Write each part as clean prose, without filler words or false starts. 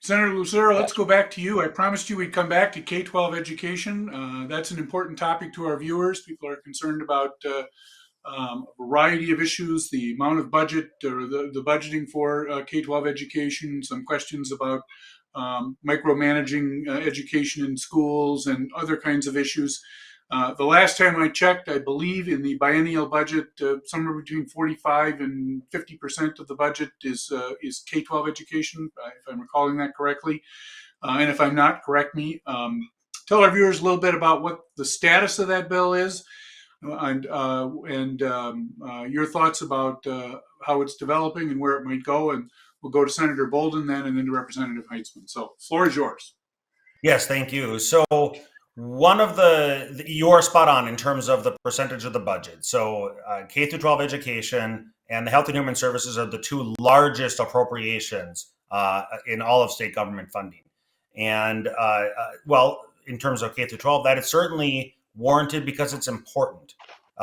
Senator Lucero, let's go back to you. I promised you we'd come back to K-12 education. That's an important topic to our viewers. People are concerned about a variety of issues, the amount of budget or the budgeting for K-12 education, some questions about micromanaging education in schools and other kinds of issues. The last time I checked, I believe in the biennial budget, somewhere between 45 and 50% of the budget is K-12 education, if I'm recalling that correctly. And if I'm not, correct me. Tell our viewers a little bit about what the status of that bill is, and your thoughts about how it's developing and where it might go. And we'll go to Senator Boldon then, and then to Representative Heintzeman. So, floor is yours. Yes, thank you. So one of you're spot on in terms of the percentage of the budget. So K through 12 education and the Health and Human Services are the two largest appropriations in all of state government funding. And well, in terms of K through 12, that is certainly warranted because it's important.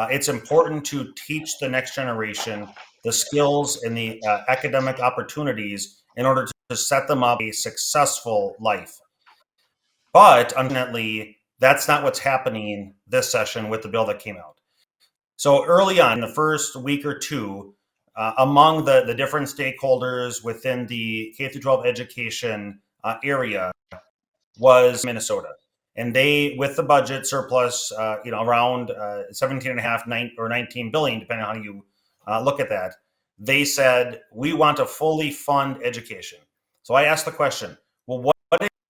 It's important to teach the next generation the skills and the academic opportunities in order to set them up a successful life. But unfortunately, that's not what's happening this session with the bill that came out. So early on, in the first week or two, among the different stakeholders within the K through 12 education area was Minnesota. And they, with the budget surplus, around 17 and a half, or 19 billion, depending on how you look at that, they said, we want to fully fund education. So I asked the question, well, what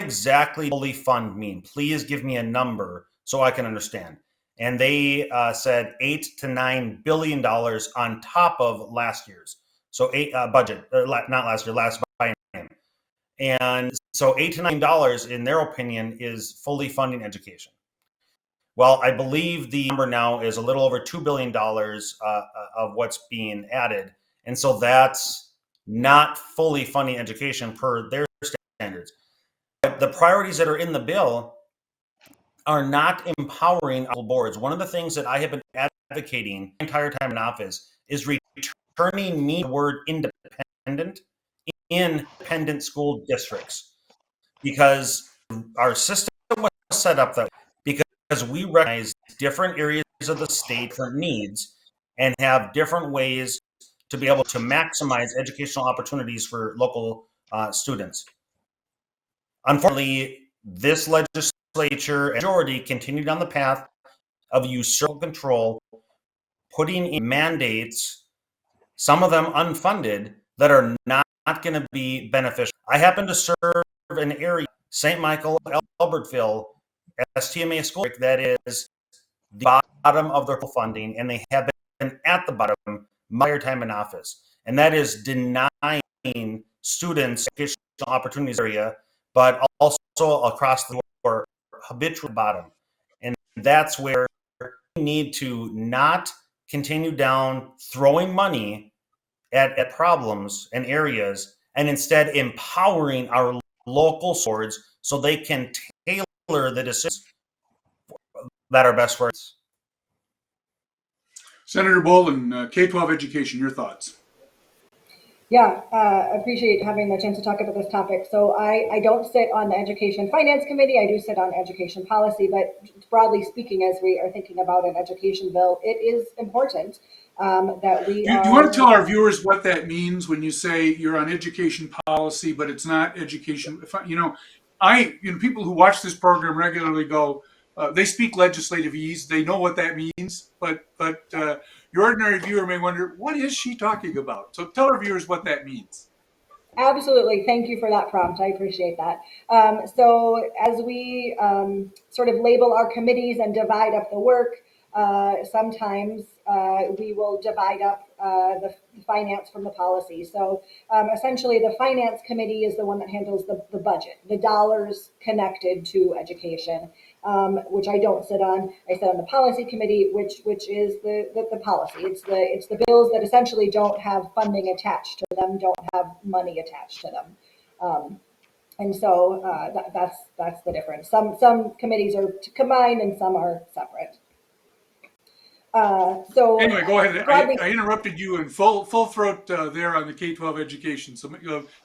exactly fully fund mean? Please give me a number so I can understand. And they said $8 to $9 billion on top of last year's. So budget, not last year, last biennium. And so $8 to $9, in their opinion, is fully funding education. Well, I believe the number now is a little over $2 billion of what's being added. And so that's not fully funding education per their standards. But the priorities that are in the bill are not empowering our boards. One of the things that I have been advocating the entire time in office is returning the word independent in independent school districts, because our system was set up that way because we recognize different areas of the state, different needs, and have different ways to be able to maximize educational opportunities for local students. Unfortunately, this legislature and majority continued on the path of usurping control, putting in mandates, some of them unfunded, that are not going to be beneficial. I happen to serve an area, St. Michael, Albertville, STMA school that is the bottom of their funding, and they have been at the bottom my entire time in office. And that is denying students educational opportunities area, but also across the board, habitual bottom. And that's where we need to not continue down throwing money at problems and areas, and instead empowering our local boards so they can tailor the decisions that are best for us. Senator Boldon, K-12 education, your thoughts? Yeah, appreciate having the chance to talk about this topic. So I don't sit on the Education Finance Committee. I do sit on Education Policy, but broadly speaking, as we are thinking about an education bill, it is important that we Do you want to tell our viewers what that means when you say you're on education policy, but it's not education? People who watch this program regularly go, they speak legislative-ese. They know what that means, but your ordinary viewer may wonder, what is she talking about? So tell our viewers what that means. Absolutely. Thank you for that prompt. I appreciate that. So as we sort of label our committees and divide up the work, sometimes we will divide up the finance from the policy. So essentially, the finance committee is the one that handles the budget, the dollars connected to education, which I don't sit on. I sit on the policy committee, which is the policy. It's the bills that essentially don't have funding attached to them, don't have money attached to them. And so that's the difference. Some committees are combined and some are separate. So Anyway, go ahead. broadly, I interrupted you in full throat there on the K-12 education. So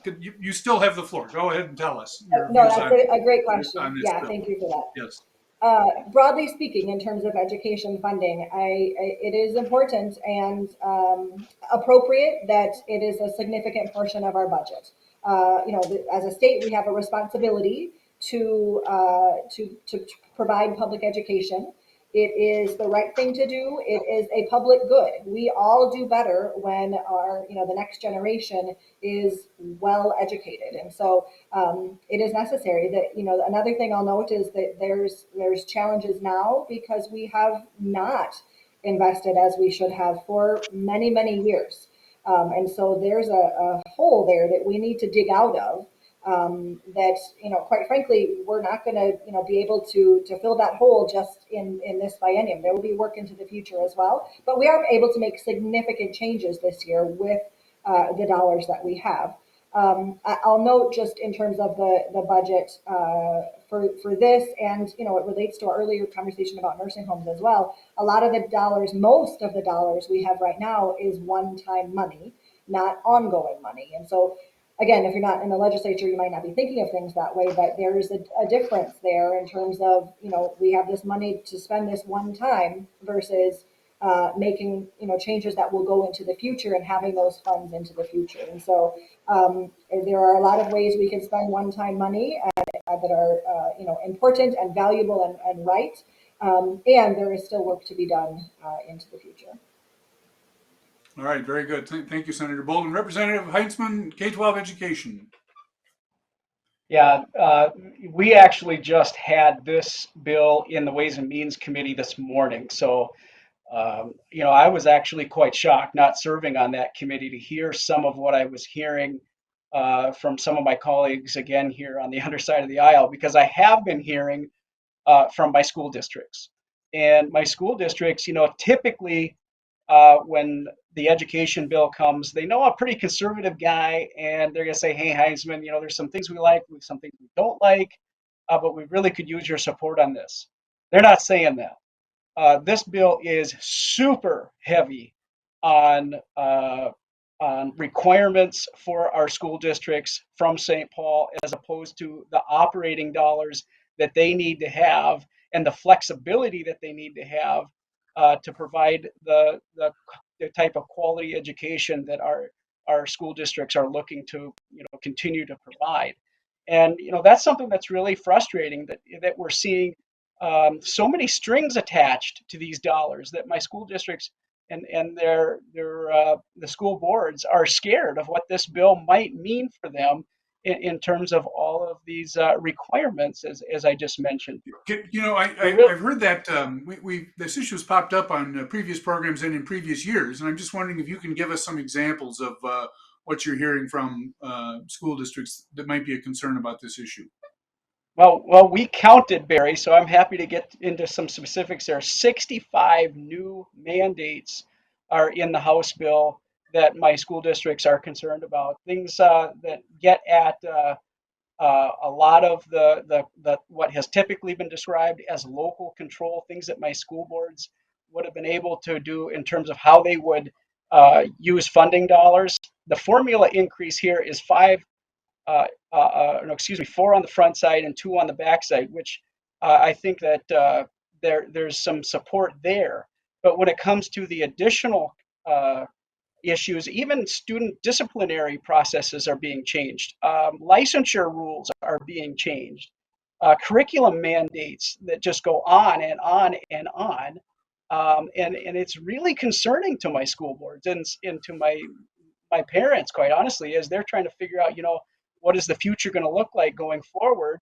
you still have the floor. Go ahead and tell us your no, views that's a great question. on this Yeah, bill. thank you for that. Yes. Broadly speaking, in terms of education funding, it is important and appropriate that it is a significant portion of our budget. As a state, we have a responsibility to provide public education. It is the right thing to do. It is a public good. We all do better when the next generation is well educated, and so it is necessary that another thing I'll note is that there's challenges now because we have not invested as we should have for many years, and so there's a hole there that we need to dig out of. That quite frankly, we're not going to be able to fill that hole just in this biennium. There will be work into the future as well, but we are able to make significant changes this year with the dollars that we have. I'll note just in terms of the budget for this, and it relates to our earlier conversation about nursing homes as well. A lot of the dollars, most of the dollars we have right now is one-time money, not ongoing money. And so, again, if you're not in the legislature, you might not be thinking of things that way, but there is a difference there in terms of we have this money to spend this one time versus making changes that will go into the future and having those funds into the future. And so there are a lot of ways we can spend one-time money that are important and valuable and right, and there is still work to be done into the future. All right. Very good. Thank you, Senator Boldon. Representative Heintzeman, K-12 education. Yeah, we actually just had this bill in the Ways and Means Committee this morning. So, I was actually quite shocked not serving on that committee to hear some of what I was hearing from some of my colleagues again here on the underside of the aisle, because I have been hearing from my school districts. And my school districts, typically when the education bill comes, they know I'm a pretty conservative guy, and they're going to say, "Hey, Heintzeman, there's some things we like, some things we don't like, but we really could use your support on this." They're not saying that. This bill is super heavy on requirements for our school districts from St. Paul, as opposed to the operating dollars that they need to have and the flexibility that they need to have to provide the type of quality education that our school districts are looking to continue to provide. And that's something that's really frustrating, that we're seeing so many strings attached to these dollars, that my school districts and the school boards are scared of what this bill might mean for them in terms of all of these requirements, as I just mentioned. I've heard that this issue has popped up on previous programs and in previous years, and I'm just wondering if you can give us some examples of what you're hearing from school districts that might be a concern about this issue. Well, we counted, Barry, so I'm happy to get into some specifics there. 65 new mandates are in the House bill that my school districts are concerned about. Things that get at a lot of the what has typically been described as local control, things that my school boards would have been able to do in terms of how they would use funding dollars. The formula increase here is four on the front side and two on the back side, which I think that there's some support there. But when it comes to the additional issues, even student disciplinary processes are being changed. Licensure rules are being changed. Curriculum mandates that just go on and on and on. And it's really concerning to my school boards and to my parents, quite honestly, as they're trying to figure out, what is the future going to look like going forward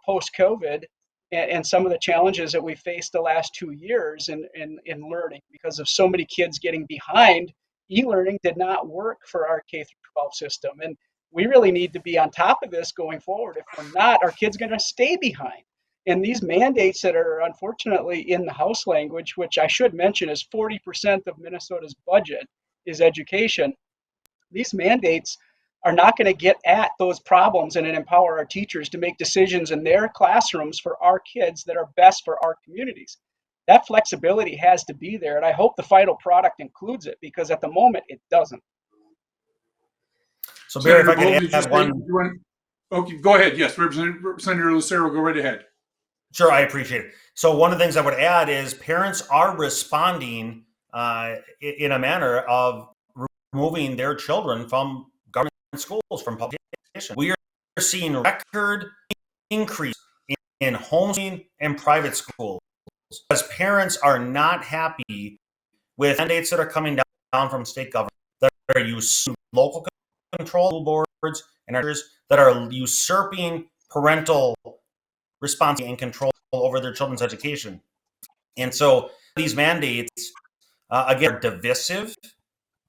post-COVID, and some of the challenges that we faced the last 2 years in learning because of so many kids getting behind. E-learning did not work for our K-12 system, and we really need to be on top of this going forward. If we're not, our kids are going to stay behind. And these mandates that are unfortunately in the House language, which I should mention is 40% of Minnesota's budget is education, these mandates are not going to get at those problems and empower our teachers to make decisions in their classrooms for our kids that are best for our communities. that flexibility has to be there. And I hope the final product includes it, because at the moment it doesn't. So Barry, if Senator I Boldon, could did you add say one. you want? Okay, go ahead. Yes, Senator Lucero, go right ahead. Sure, I appreciate it. So one of the things I would add is parents are responding in a manner of removing their children from government schools, from public education. We are seeing record increase in homeschooling and private schools, because parents are not happy with mandates that are coming down from state government that are usurping local control boards and others that are usurping parental responsibility and control over their children's education. And so these mandates, again, are divisive.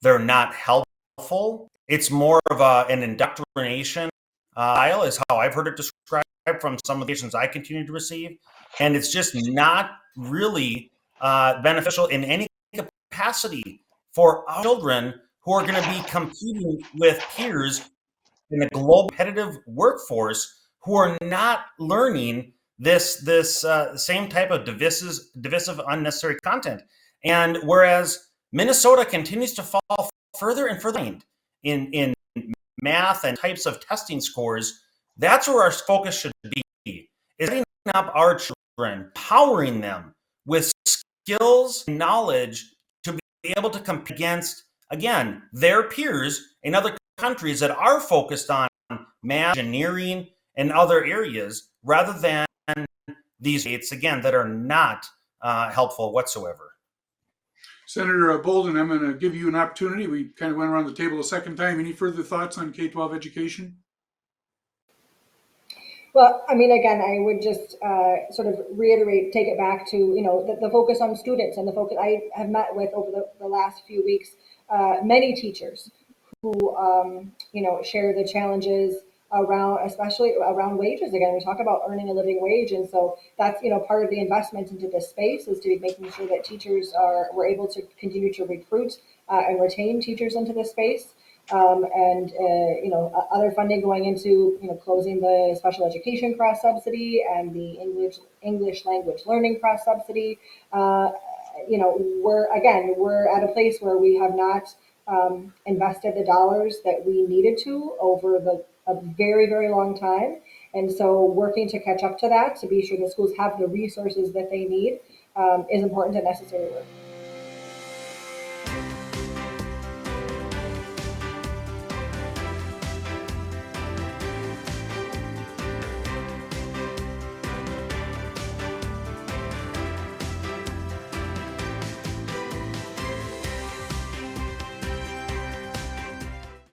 They're not helpful. It's more of an indoctrination style, is how I've heard it described from some of the patients I continue to receive. And it's just not really beneficial in any capacity for our children who are going to be competing with peers in a global competitive workforce who are not learning this same type of divisive, unnecessary content. And whereas Minnesota continues to fall further and further in math and types of testing scores, that's where our focus should be, is setting up our children, empowering them with skills and knowledge to be able to compete against, again, their peers in other countries that are focused on math, engineering, and other areas, rather than these states, again, that are not helpful whatsoever. Senator Boldon, I'm going to give you an opportunity. We kind of went around the table a second time. Any further thoughts on K-12 education? Well, I mean, again, I would just sort of reiterate, take it back to, the focus on students and the focus. I have met with over the last few weeks many teachers who, share the challenges around, especially around wages. Again, we talk about earning a living wage. And so that's, part of the investment into this space is to be making sure that teachers we're able to continue to recruit and retain teachers into this space. Other funding going into, closing the special education cross subsidy and the English language learning cross subsidy. We're at a place where we have not invested the dollars that we needed to over a very, very long time. And so working to catch up to that, to be sure the schools have the resources that they need, is important and necessary work.